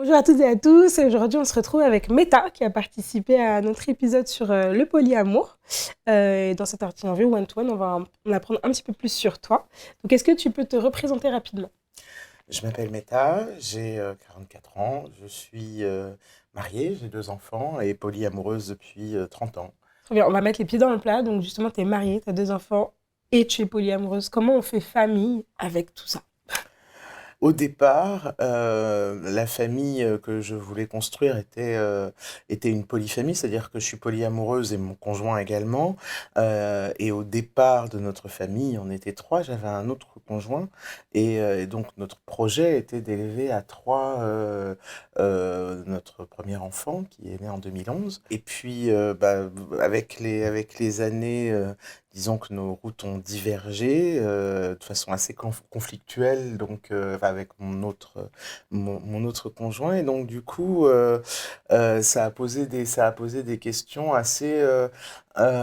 Bonjour à toutes et à tous. Aujourd'hui, on se retrouve avec Meta qui a participé à notre épisode sur le polyamour. Et dans cette interview one-to-one, on va en apprendre un petit peu plus sur toi. Donc, est-ce que tu peux te représenter rapidement? Je m'appelle Meta, j'ai 44 ans, je suis mariée, j'ai 2 enfants et polyamoureuse depuis 30 ans. Très bien, on va mettre les pieds dans le plat. Donc, justement, tu es mariée, tu as 2 enfants et tu es polyamoureuse. Comment on fait famille avec tout ça? Au départ, la famille que je voulais construire était une polyfamille, c'est-à-dire que je suis polyamoureuse et mon conjoint également. Et au départ de notre famille, on était trois, j'avais un autre conjoint. Et donc notre projet était d'élever à trois notre premier enfant qui est né en 2011. Et puis avec les années, disons que nos routes ont divergé de façon assez conflictuelle, donc avec mon autre conjoint. Et donc du coup, ça a posé des questions assez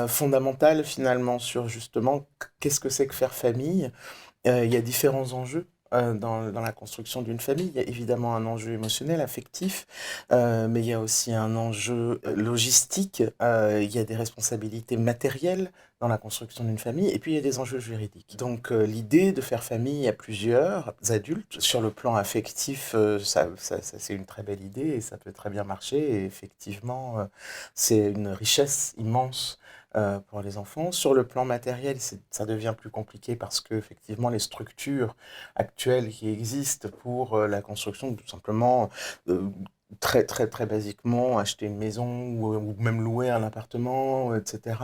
fondamentales finalement sur justement qu'est-ce que c'est que faire famille. Il y a différents enjeux. Dans la construction d'une famille, il y a évidemment un enjeu émotionnel, affectif, mais il y a aussi un enjeu logistique, il y a des responsabilités matérielles dans la construction d'une famille, et puis il y a des enjeux juridiques. Donc l'idée de faire famille à plusieurs adultes, sur le plan affectif, c'est une très belle idée et ça peut très bien marcher. Et effectivement, c'est une richesse immense pour les enfants. Sur le plan matériel, ça devient plus compliqué parce que effectivement les structures actuelles qui existent pour la construction, tout simplement, très très très basiquement, acheter une maison ou même louer un appartement, etc.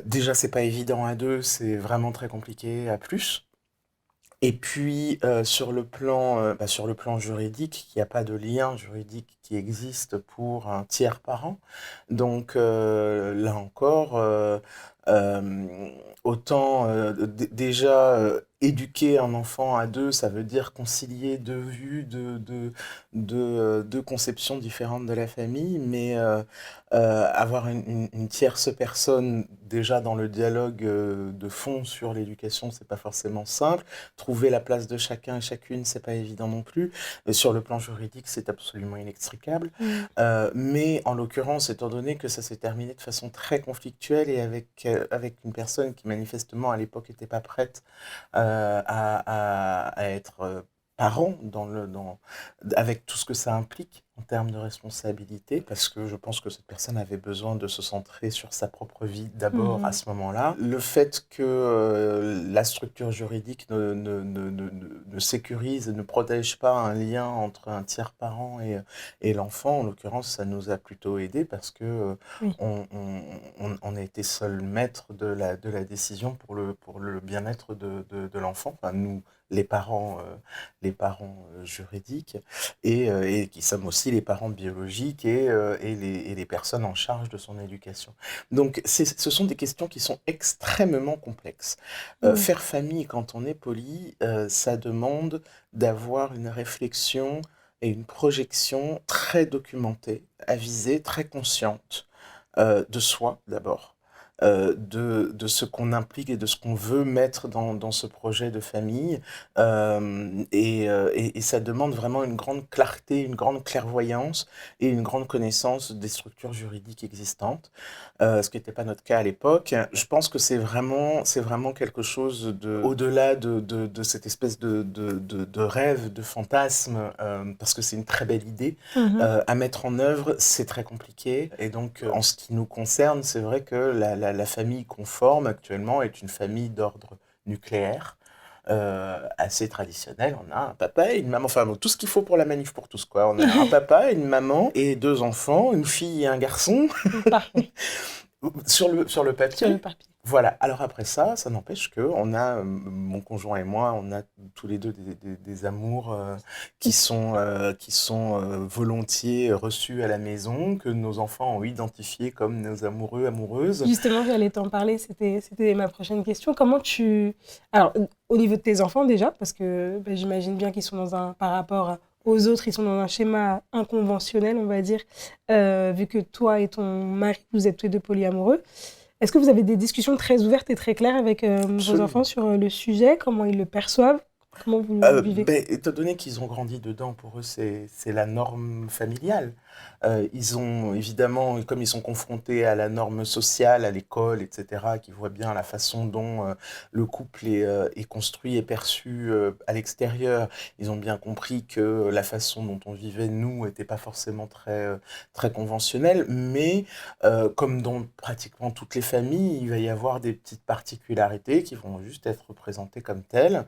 Déjà, c'est pas évident à deux, c'est vraiment très compliqué à plus. Et puis, sur le plan juridique, il n'y a pas de lien juridique qui existe pour un tiers parent. Donc, là encore, hem, autant, déjà, éduquer un enfant à 2, ça veut dire concilier 2 vues, 2 conceptions différentes de la famille, mais, avoir une tierce personne, déjà dans le dialogue, de fond sur l'éducation, c'est pas forcément simple. Trouver la place de chacun et chacune, c'est pas évident non plus. Sur le plan juridique, c'est absolument inextricable. Mm. Mais en l'occurrence, étant donné que ça s'est terminé de façon très conflictuelle et avec une personne qui manifestement à l'époque n'était pas prête à être parent avec tout ce que ça implique en termes de responsabilité, parce que je pense que cette personne avait besoin de se centrer sur sa propre vie d'abord à Mhm. ce moment-là. Le fait que la structure juridique ne sécurise et ne protège pas un lien entre un tiers parent et l'enfant, en l'occurrence, ça nous a plutôt aidé parce que Oui. on a été seul maître de la décision pour le bien-être de l'enfant, enfin, nous, les parents juridiques, et qui sommes aussi les parents biologiques et les personnes en charge de son éducation. Donc, ce sont des questions qui sont extrêmement complexes. Mm. Faire famille quand on est poli, ça demande d'avoir une réflexion et une projection très documentée, avisée, très consciente de soi d'abord, de ce qu'on implique et de ce qu'on veut mettre dans ce projet de famille. Et ça demande vraiment une grande clarté, une grande clairvoyance et une grande connaissance des structures juridiques existantes, ce qui n'était pas notre cas à l'époque. Je pense que c'est vraiment quelque chose au-delà de cette espèce de rêve, de fantasme, parce que c'est une très belle idée. Mhm. À mettre en œuvre, c'est très compliqué. Et donc, en ce qui nous concerne, c'est vrai que la famille qu'on forme actuellement est une famille d'ordre nucléaire, assez traditionnelle. On a un papa et une maman, enfin bon, tout ce qu'il faut pour la manif pour tous, quoi. On a un papa, une maman et 2 enfants, une fille et un garçon. Parfait. Sur le Sur le papier, papier. voilà. Alors après ça n'empêche que on a, mon conjoint et moi, on a tous les deux des amours qui sont volontiers reçus à la maison, que nos enfants ont identifiés comme nos amoureux, amoureuses. Justement, j'allais t'en parler, c'était ma prochaine question. Comment tu... Alors, au niveau de tes enfants déjà, parce que ben, j'imagine bien qu'ils sont par rapport aux autres, ils sont dans un schéma inconventionnel, on va dire, vu que toi et ton mari, vous êtes tous les deux polyamoureux. Est-ce que vous avez des discussions très ouvertes et très claires avec vos enfants Absolument. sur le sujet, comment ils le perçoivent? Comment vous le vivez? Ben, étant donné qu'ils ont grandi dedans, pour eux, c'est la norme familiale. Ils ont évidemment, comme ils sont confrontés à la norme sociale, à l'école, etc., qui voient bien la façon dont le couple est construit et perçu à l'extérieur, ils ont bien compris que la façon dont on vivait, nous, n'était pas forcément très conventionnelle, mais comme dans pratiquement toutes les familles, il va y avoir des petites particularités qui vont juste être représentées comme telles.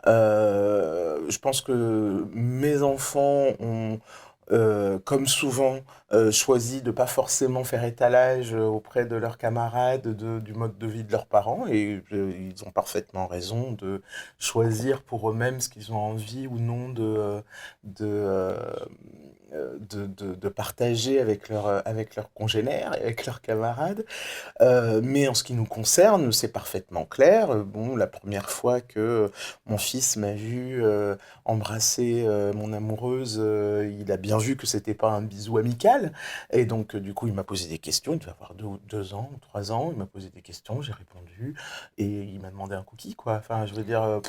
Je pense que mes enfants ont, comme souvent, choisi de pas forcément faire étalage auprès de leurs camarades du mode de vie de leurs parents et ils ont parfaitement raison de choisir pour eux-mêmes ce qu'ils ont envie ou non de, euh, de partager avec leurs congénères, avec leurs camarades. Mais en ce qui nous concerne, c'est parfaitement clair. Bon, la première fois que mon fils m'a vu embrasser mon amoureuse, il a bien vu que c'était pas un bisou amical. Et donc, du coup, il m'a posé des questions. Il devait avoir 2 ans ou 3 ans. Il m'a posé des questions, j'ai répondu. Et il m'a demandé un cookie, quoi. Enfin, je veux dire,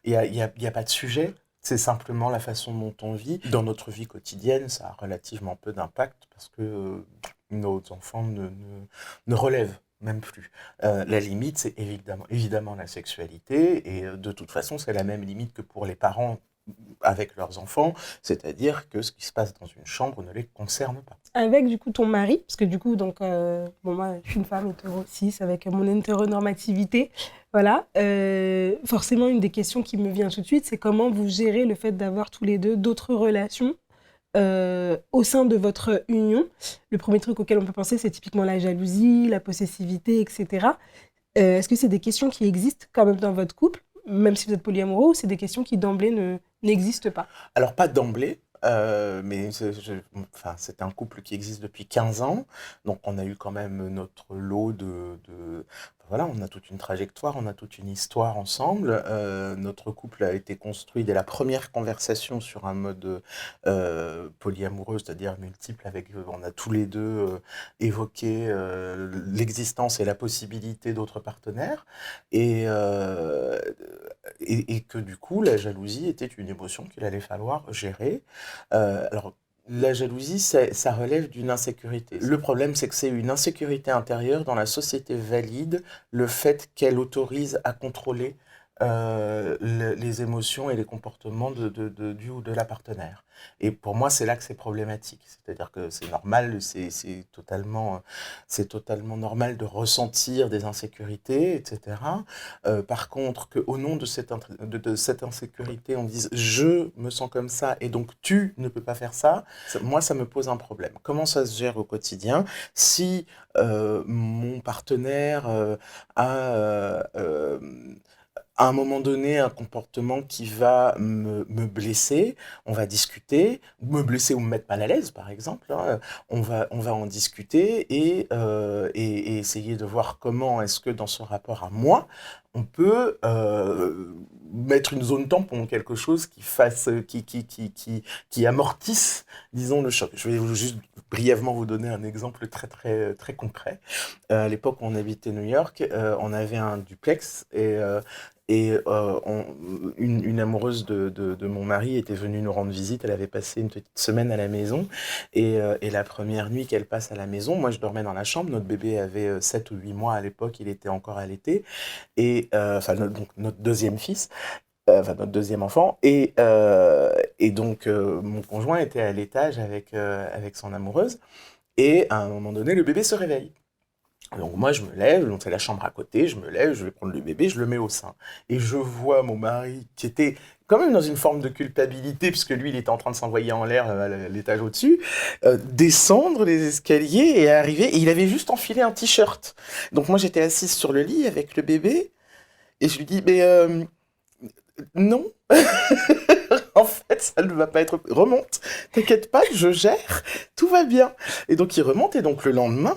il y a pas de sujet. C'est simplement la façon dont on vit. Dans notre vie quotidienne, ça a relativement peu d'impact parce que nos enfants ne relèvent même plus. La limite, c'est évidemment la sexualité, et de toute façon, c'est la même limite que pour les parents avec leurs enfants, c'est-à-dire que ce qui se passe dans une chambre ne les concerne pas. Avec du coup ton mari, parce que du coup, donc, bon, moi, je suis une femme hétéro cis avec mon hétéronormativité, voilà. Forcément, une des questions qui me vient tout de suite, c'est comment vous gérez le fait d'avoir tous les deux d'autres relations au sein de votre union. Le premier truc auquel on peut penser, c'est typiquement la jalousie, la possessivité, etc. Est-ce que c'est des questions qui existent quand même dans votre couple, même si vous êtes polyamoureux, ou c'est des questions qui d'emblée n'existent pas? Alors, pas d'emblée, mais enfin, c'est un couple qui existe depuis 15 ans, donc on a eu quand même notre lot voilà, on a toute une trajectoire, on a toute une histoire ensemble. Notre couple a été construit dès la première conversation sur un mode polyamoureux, c'est-à-dire multiple, on a tous les deux évoqué l'existence et la possibilité d'autres partenaires, et, euh, et que du coup, la jalousie était une émotion qu'il allait falloir gérer. Alors, la jalousie, ça relève d'une insécurité. Le problème, c'est que c'est une insécurité intérieure dans la société valide le fait qu'elle autorise à contrôler les émotions et les comportements du ou de la partenaire. Et pour moi, c'est là que c'est problématique. C'est-à-dire que c'est normal, c'est totalement normal de ressentir des insécurités, etc. Par contre, qu'au nom de cette insécurité, on dise je me sens comme ça et donc tu ne peux pas faire ça, moi, ça me pose un problème. Comment ça se gère au quotidien si mon partenaire à un moment donné, un comportement qui va me blesser, on va discuter, me blesser ou me mettre mal à l'aise, par exemple, hein, on va en discuter et essayer de voir comment est-ce que dans ce rapport à moi, on peut mettre une zone tampon, quelque chose qui amortisse, disons, le choc. Je vais juste brièvement vous donner un exemple très, très, très concret. À l'époque où on habitait New York, on avait un duplex et une amoureuse de mon mari était venue nous rendre visite. Elle avait passé une petite semaine à la maison. Et la première nuit qu'elle passe à la maison, moi je dormais dans la chambre. Notre bébé avait 7 ou 8 mois à l'époque, il était encore allaité. Enfin, donc notre deuxième fils, enfin notre deuxième enfant. Et donc mon conjoint était à l'étage avec son amoureuse. Et à un moment donné, le bébé se réveille. Donc moi je me lève, donc c'est la chambre à côté, je me lève, je vais prendre le bébé, je le mets au sein. Et je vois mon mari qui était quand même dans une forme de culpabilité, puisque lui il était en train de s'envoyer en l'air à l'étage au-dessus, descendre les escaliers et arriver, et il avait juste enfilé un t-shirt. Donc moi j'étais assise sur le lit avec le bébé, et je lui dis, mais non, en fait ça ne va pas être... Remonte, t'inquiète pas, je gère, tout va bien. Et donc il remonte, et donc le lendemain,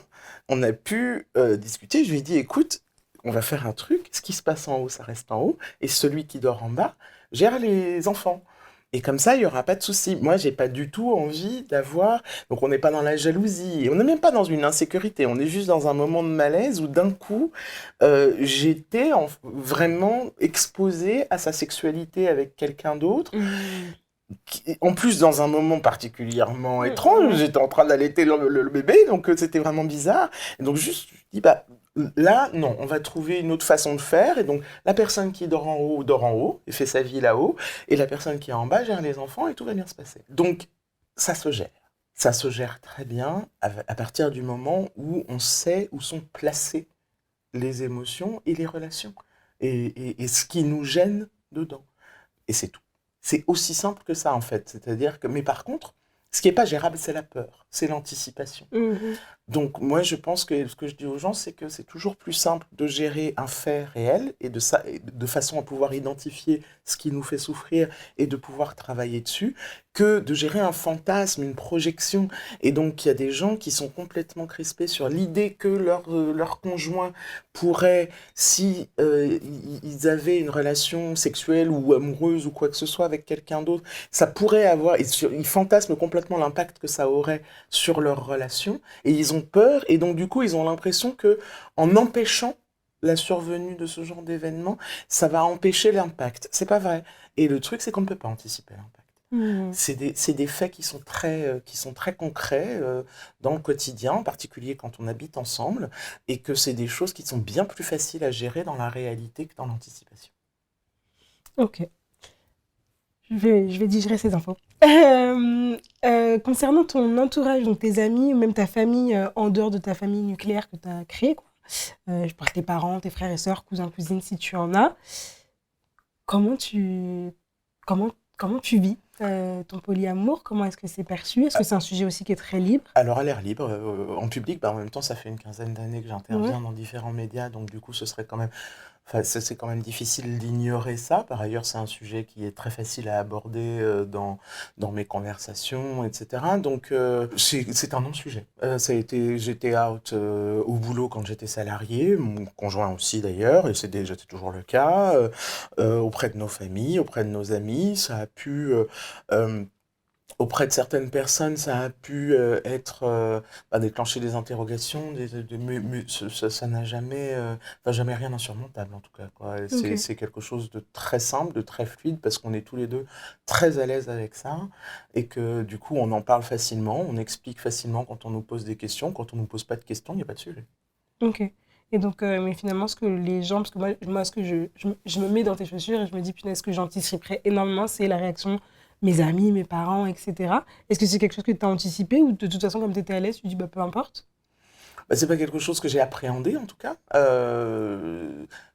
on a pu discuter. Je lui ai dit, écoute, on va faire un truc. Ce qui se passe en haut, ça reste en haut. Et celui qui dort en bas gère les enfants. Et comme ça, il n'y aura pas de souci. Moi, j'ai pas du tout envie d'avoir. Donc, on n'est pas dans la jalousie. Et on n'est même pas dans une insécurité. On est juste dans un moment de malaise où d'un coup, j'étais vraiment exposée à sa sexualité avec quelqu'un d'autre. Mhm. En plus, dans un moment particulièrement étrange, Mhm. j'étais en train d'allaiter le bébé, donc c'était vraiment bizarre. Et donc, juste, je dis, bah, là, non, on va trouver une autre façon de faire. Et donc, la personne qui dort en haut, et fait sa vie là-haut, et la personne qui est en bas gère les enfants, et tout va bien se passer. Donc, ça se gère. Ça se gère très bien à partir du moment où on sait où sont placées les émotions et les relations, et ce qui nous gêne dedans. Et c'est tout. C'est aussi simple que ça, en fait. C'est-à-dire que, mais par contre, ce qui n'est pas gérable, c'est la peur, c'est l'anticipation. Mhm. Donc, moi, je pense que ce que je dis aux gens, c'est que c'est toujours plus simple de gérer un fait réel et de façon à pouvoir identifier ce qui nous fait souffrir et de pouvoir travailler dessus, que de gérer un fantasme, une projection. Et donc, il y a des gens qui sont complètement crispés sur l'idée que leur conjoint pourrait, si ils avaient une relation sexuelle ou amoureuse ou quoi que ce soit avec quelqu'un d'autre, ça pourrait avoir, ils fantasment complètement l'impact que ça aurait sur leur relation et ils ont peur et donc du coup ils ont l'impression que en empêchant la survenue de ce genre d'événement, ça va empêcher l'impact. C'est pas vrai. Et le truc, c'est qu'on ne peut pas anticiper l'impact. Mhm. C'est des faits qui sont très concrets dans le quotidien, en particulier quand on habite ensemble, et que c'est des choses qui sont bien plus faciles à gérer dans la réalité que dans l'anticipation. Ok, je vais digérer ces infos. Concernant ton entourage, donc tes amis ou même ta famille en dehors de ta famille nucléaire que tu as créée, quoi. Je parle de tes parents, tes frères et sœurs, cousins, cousines, si tu en as. Comment tu, comment tu vis ton polyamour? Comment est-ce que c'est perçu? Est-ce que c'est un sujet aussi qui est très libre? Alors à l'air libre, en public, bah, en même temps, ça fait une quinzaine d'années que Ouais. j'interviens dans différents médias, donc du coup, ce serait quand même, enfin, c'est quand même difficile d'ignorer ça. Par ailleurs, c'est un sujet qui est très facile à aborder dans mes conversations, etc. Donc c'est un non-sujet. J'étais out au boulot quand j'étais salarié, mon conjoint aussi d'ailleurs, et c'était toujours le cas, auprès de nos familles, auprès de nos amis. Ça a pu euh, Auprès de certaines personnes, ça a pu être déclencher des interrogations, mais ça n'a jamais, enfin, jamais rien d'insurmontable en tout cas, quoi. Et Ok. c'est quelque chose de très simple, de très fluide, parce qu'on est tous les deux très à l'aise avec ça, et que du coup on en parle facilement, on explique facilement quand on nous pose des questions, quand on nous pose pas de questions, il n'y a pas de sujet. Ok. Et donc, mais finalement, ce que les gens, parce que moi ce que je me mets dans tes chaussures et je me dis, punaise, ce que j'anticiperais énormément, c'est la réaction mes amis, mes parents, etc. Est-ce que c'est quelque chose que tu as anticipé ou de toute façon, comme tu étais à l'aise, tu dis, bah peu importe? Bah, c'est pas quelque chose que j'ai appréhendé en tout cas.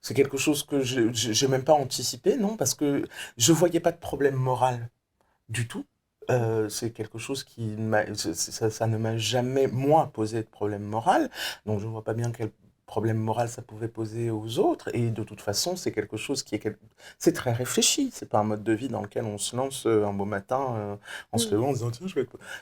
C'est quelque chose que j'ai même pas anticipé, non, parce que je voyais pas de problème moral du tout. C'est quelque chose ça ne m'a jamais, moi, posé de problème moral. Donc, je ne vois pas bien quel problème moral ça pouvait poser aux autres. Et de toute façon, c'est quelque chose c'est très réfléchi. C'est pas un mode de vie dans lequel on se lance un beau matin en se Mm. levant en disant, tiens,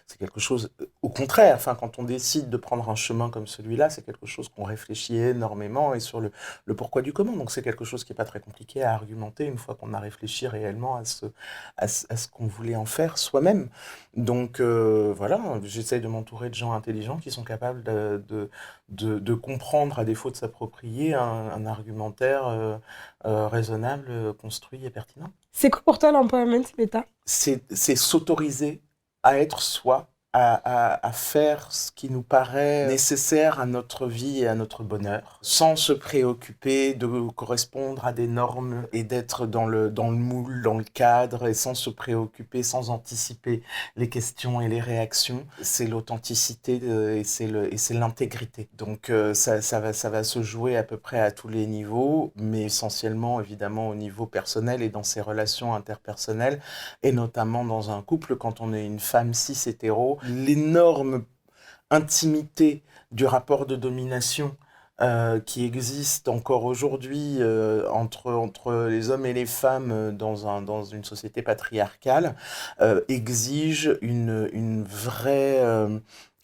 c'est quelque chose, au contraire, enfin, quand on décide de prendre un chemin comme celui-là, c'est quelque chose qu'on réfléchit énormément et sur le pourquoi du comment. Donc, c'est quelque chose qui n'est pas très compliqué à argumenter une fois qu'on a réfléchi réellement à ce qu'on voulait en faire soi-même. Donc voilà, j'essaie de m'entourer de gens intelligents qui sont capables de comprendre, à défaut de s'approprier, un argumentaire raisonnable, construit et pertinent. C'est quoi pour toi l'empowerment, Beta? C'est s'autoriser à être soi, à faire ce qui nous paraît nécessaire à notre vie et à notre bonheur, sans se préoccuper de correspondre à des normes et d'être dans le moule, dans le cadre, et sans se préoccuper, sans anticiper les questions et les réactions. C'est l'authenticité et c'est l'intégrité. Donc ça va se jouer à peu près à tous les niveaux, mais essentiellement évidemment au niveau personnel et dans ses relations interpersonnelles et notamment dans un couple, quand on est une femme cis hétéro, l'énorme intimité du rapport de domination qui existe encore aujourd'hui entre les hommes et les femmes dans une société patriarcale exige une vraie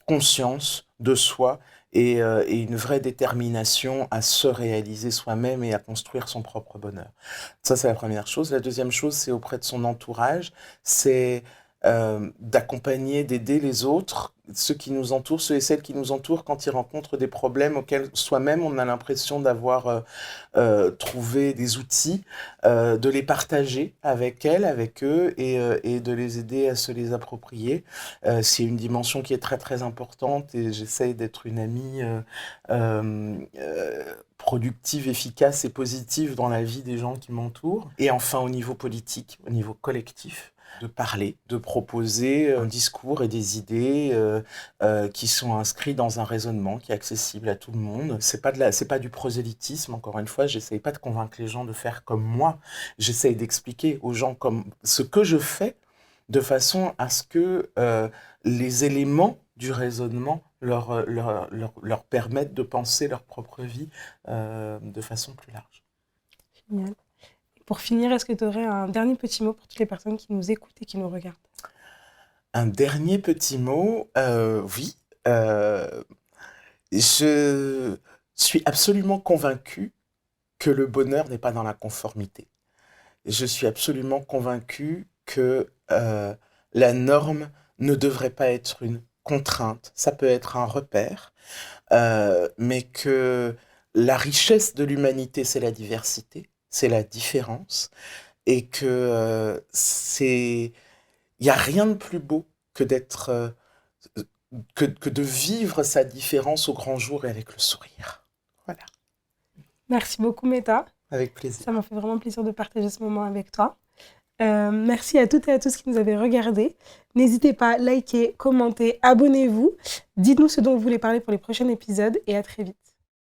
conscience de soi et une vraie détermination à se réaliser soi-même et à construire son propre bonheur. Ça, c'est la première chose. La deuxième chose, c'est auprès de son entourage, c'est d'accompagner, d'aider les autres, ceux qui nous entourent, ceux et celles qui nous entourent, quand ils rencontrent des problèmes auxquels soi-même on a l'impression d'avoir trouvé des outils, de les partager avec elles, avec eux, et de les aider à se les approprier. C'est une dimension qui est très très importante, et j'essaye d'être une amie productive, efficace et positive dans la vie des gens qui m'entourent. Et enfin, au niveau politique, au niveau collectif, de parler, de proposer un discours et des idées qui sont inscrits dans un raisonnement qui est accessible à tout le monde. C'est pas du prosélytisme, encore une fois, j'essaye pas de convaincre les gens de faire comme moi, j'essaye d'expliquer aux gens comme ce que je fais, de façon à ce que les éléments du raisonnement leur permettent de penser leur propre vie de façon plus large. Génial. Pour finir, est-ce que tu aurais un dernier petit mot pour toutes les personnes qui nous écoutent et qui nous regardent? Un dernier petit mot, oui. Je suis absolument convaincu que le bonheur n'est pas dans la conformité. Je suis absolument convaincu que la norme ne devrait pas être une contrainte. Ça peut être un repère, mais que la richesse de l'humanité, c'est la diversité, c'est la différence, et que il n'y a rien de plus beau que que de vivre sa différence au grand jour et avec le sourire. Voilà, Merci beaucoup, Meta. avec plaisir. Ça m'a fait vraiment plaisir de partager ce moment avec toi. Merci à toutes et à tous qui nous avaient regardés. N'hésitez pas à liker, commenter, abonnez-vous. Dites-nous ce dont vous voulez parler pour les prochains épisodes et à très vite.